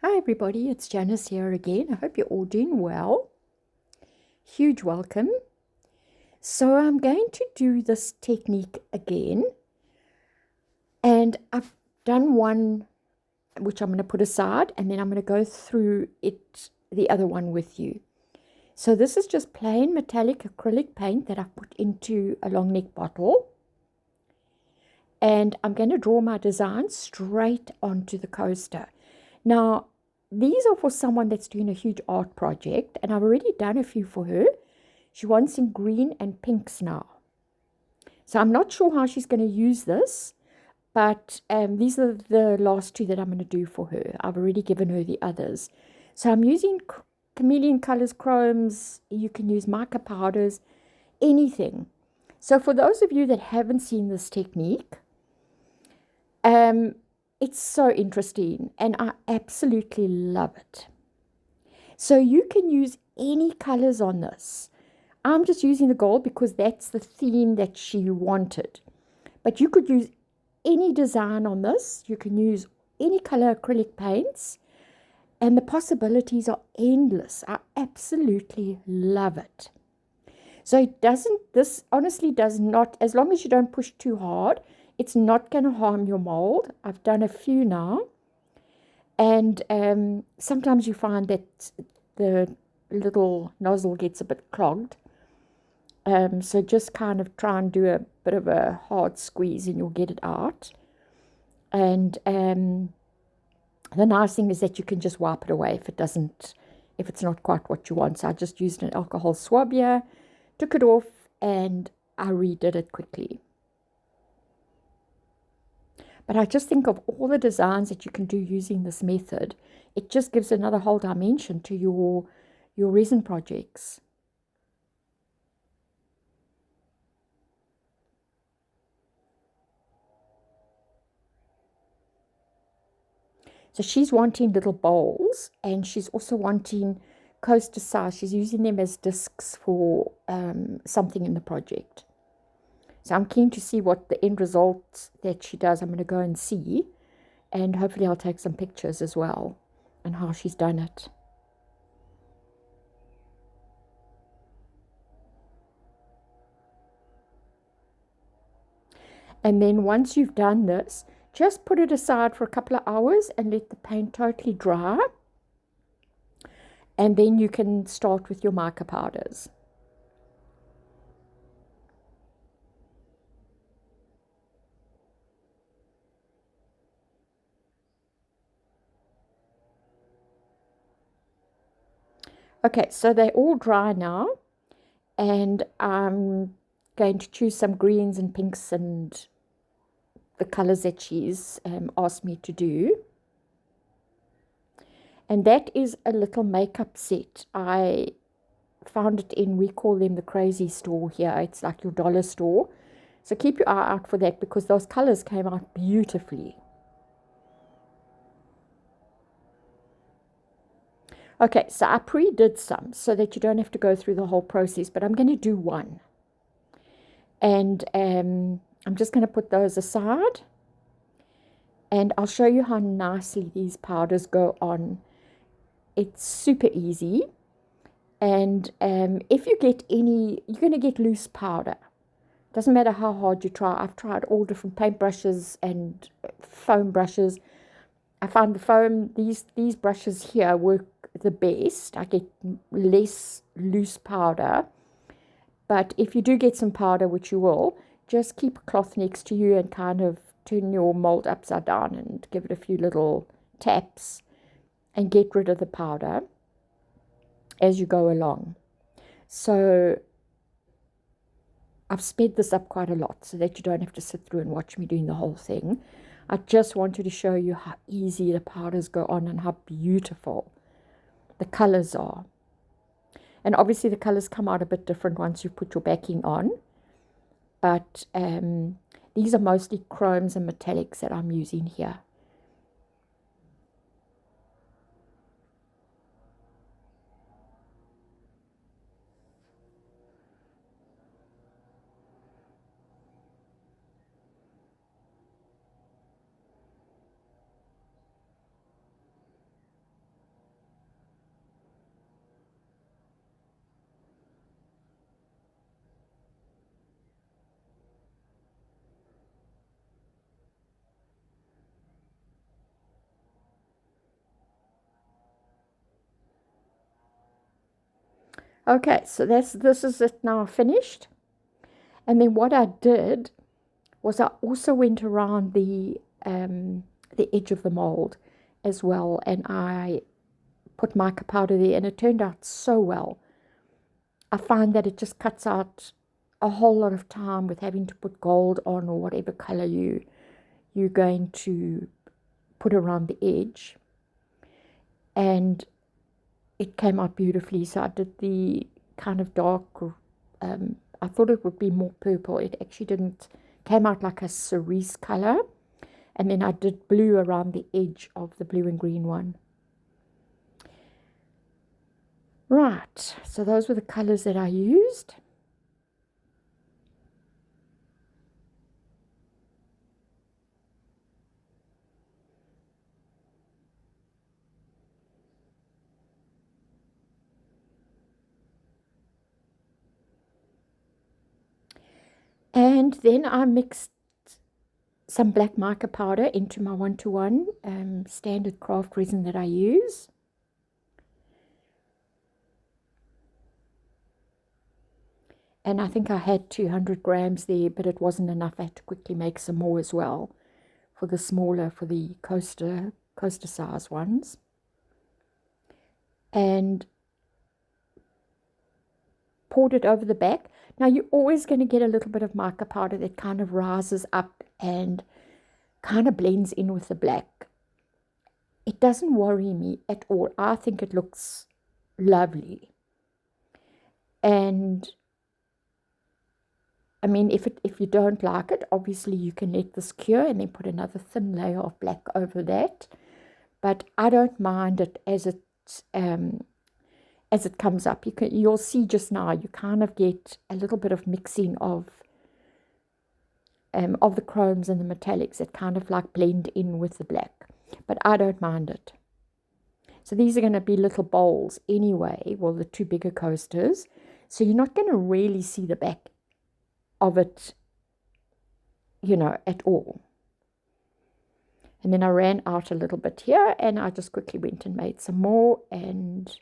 Hi everybody, it's Janice here again. I hope you're all doing well. Huge welcome. So I'm going to do this technique again, and I've done one which I'm going to put aside, and then I'm going to go through the other one with you. So this is just plain metallic acrylic paint that I've put into a long neck bottle, and I'm going to draw my design straight onto the coaster. Now, these are for someone that's doing a huge art project, and I've already done a few for her. She wants in green and pinks now. So I'm not sure how she's going to use this, but these are the last two that I'm going to do for her. I've already given her the others. So I'm using chameleon colors, chromes. You can use mica powders, anything. So for those of you that haven't seen this technique, it's so interesting and I absolutely love it. So you can use any colors on this. I'm just using the gold because that's the theme that she wanted. But you could use any design on this. You can use any color acrylic paints, and the possibilities are endless. I absolutely love it. So this honestly does not, as long as you don't push too hard, it's not going to harm your mold. I've done a few now. And sometimes you find that the little nozzle gets a bit clogged. So just kind of try and do a bit of a hard squeeze and you'll get it out. And the nice thing is that you can just wipe it away if it's not quite what you want. So I just used an alcohol swab here, took it off, and I redid it quickly. But I just think of all the designs that you can do using this method. It just gives another whole dimension to your resin projects. So she's wanting little bowls, and she's also wanting coaster size. She's using them as discs for something in the project. So I'm keen to see what the end result that she does. I'm going to go and see, and hopefully I'll take some pictures as well and how she's done it. And then once you've done this, just put it aside for a couple of hours and let the paint totally dry. And then you can start with your mica powders. Okay, so they're all dry now. And I'm going to choose some greens and pinks and the colors that she's asked me to do. And that is a little makeup set. I found it in, we call them the crazy store here. It's like your dollar store. So keep your eye out for that because those colors came out beautifully. Okay, so I pre-did some so that you don't have to go through the whole process, but I'm going to do one. And I'm just going to put those aside. And I'll show you how nicely these powders go on. It's super easy. And if you get any, you're going to get loose powder. Doesn't matter how hard you try. I've tried all different paint brushes and foam brushes. I find the foam, these brushes here work the best. I get less loose powder. But if you do get some powder, which you will, just keep a cloth next to you and kind of turn your mold upside down and give it a few little taps and get rid of the powder as you go along. So I've sped this up quite a lot so that you don't have to sit through and watch me doing the whole thing. I just wanted to show you how easy the powders go on and how beautiful the colors are. And obviously the colors come out a bit different once you put your backing on. But these are mostly chromes and metallics that I'm using here. Okay, so this is it now finished. And then what I did was I also went around the edge of the mold as well, and I put mica powder there, and it turned out so well. I find that it just cuts out a whole lot of time with having to put gold on or whatever color you're going to put around the edge. And it came out beautifully. So I did the kind of dark, I thought it would be more purple. It actually didn't, came out like a cerise color. And then I did blue around the edge of the blue and green one. Right, so those were the colors that I used. And then I mixed some black mica powder into my 1:1 standard craft resin that I use. And I think I had 200 grams there, but it wasn't enough. I had to quickly make some more as well for the smaller, for the coaster size ones. And poured it over the back. Now you're always going to get a little bit of mica powder that kind of rises up and kind of blends in with the black. It doesn't worry me at all. I think it looks lovely. And I mean, if you don't like it, obviously you can let this cure and then put another thin layer of black over that. But I don't mind it as it comes up. You'll see just now, you kind of get a little bit of mixing of the chromes and the metallics that kind of like blend in with the black. But I don't mind it. So these are going to be little bowls anyway, well, the two bigger coasters. So you're not going to really see the back of it, at all. And then I ran out a little bit here, and I just quickly went and made some more and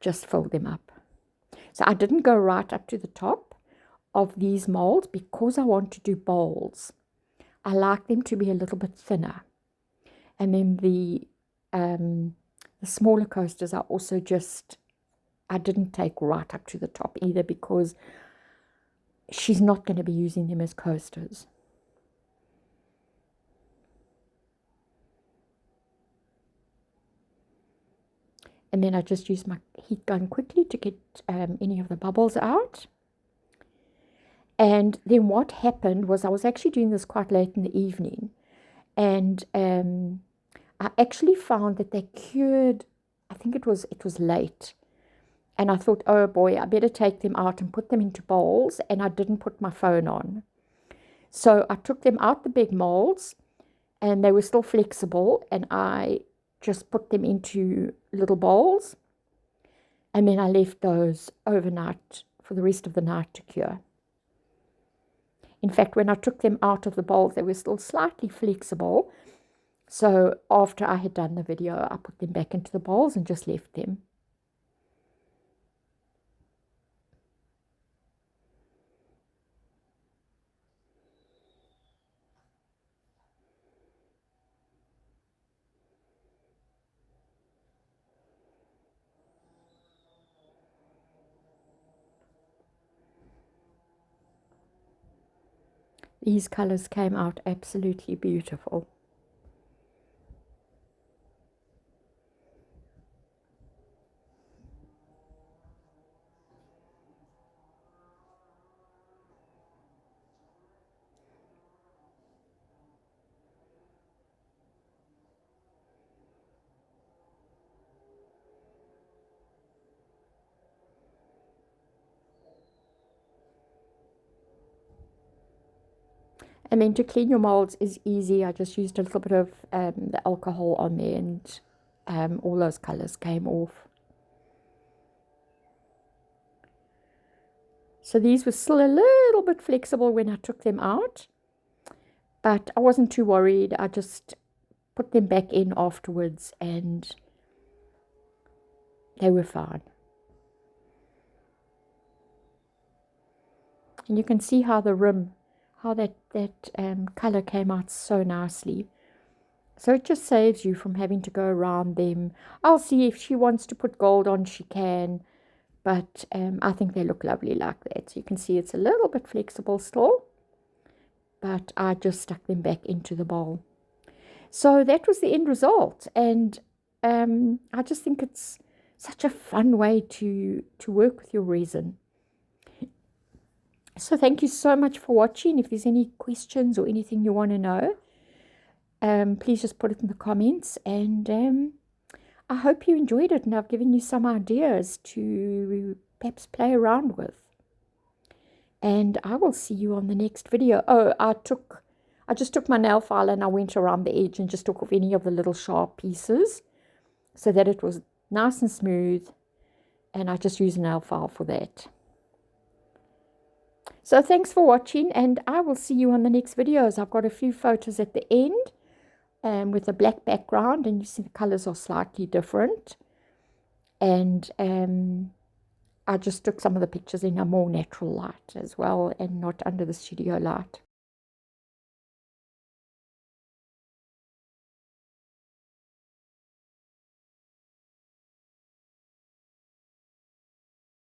just fold them up. So I didn't go right up to the top of these molds because I want to do bowls. I like them to be a little bit thinner. And then the smaller coasters are also I didn't take right up to the top either because she's not going to be using them as coasters. And then I just used my heat gun quickly to get any of the bubbles out. And then what happened was I was actually doing this quite late in the evening. And I actually found that they cured, I think it was late. And I thought, oh boy, I better take them out and put them into bowls. And I didn't put my phone on. So I took them out the big molds and they were still flexible. And I just put them into little bowls. And then I left those overnight for the rest of the night to cure. In fact, when I took them out of the bowls, they were still slightly flexible. So after I had done the video, I put them back into the bowls and just left them. These colors came out absolutely beautiful. And then to clean your molds is easy. I just used a little bit of the alcohol on there and all those colors came off. So these were still a little bit flexible when I took them out, but I wasn't too worried. I just put them back in afterwards and They were fine. And you can see how the rim, how that color came out so nicely. So it just saves you from having to go around them. I'll see if she wants to put gold on, she can. But I think they look lovely like that. So you can see it's a little bit flexible still. But I just stuck them back into the bowl. So that was the end result. And I just think it's such a fun way to work with your resin. So thank you so much for watching. If there's any questions or anything you want to know, please just put it in the comments. And I hope you enjoyed it and I've given you some ideas to perhaps play around with. And I will see you on the next video. Oh, I just took my nail file and I went around the edge and just took off any of the little sharp pieces so that it was nice and smooth. And I just used a nail file for that. So thanks for watching, and I will see you on the next videos. I've got a few photos at the end with a black background, and you see the colors are slightly different. And I just took some of the pictures in a more natural light as well, and not under the studio light.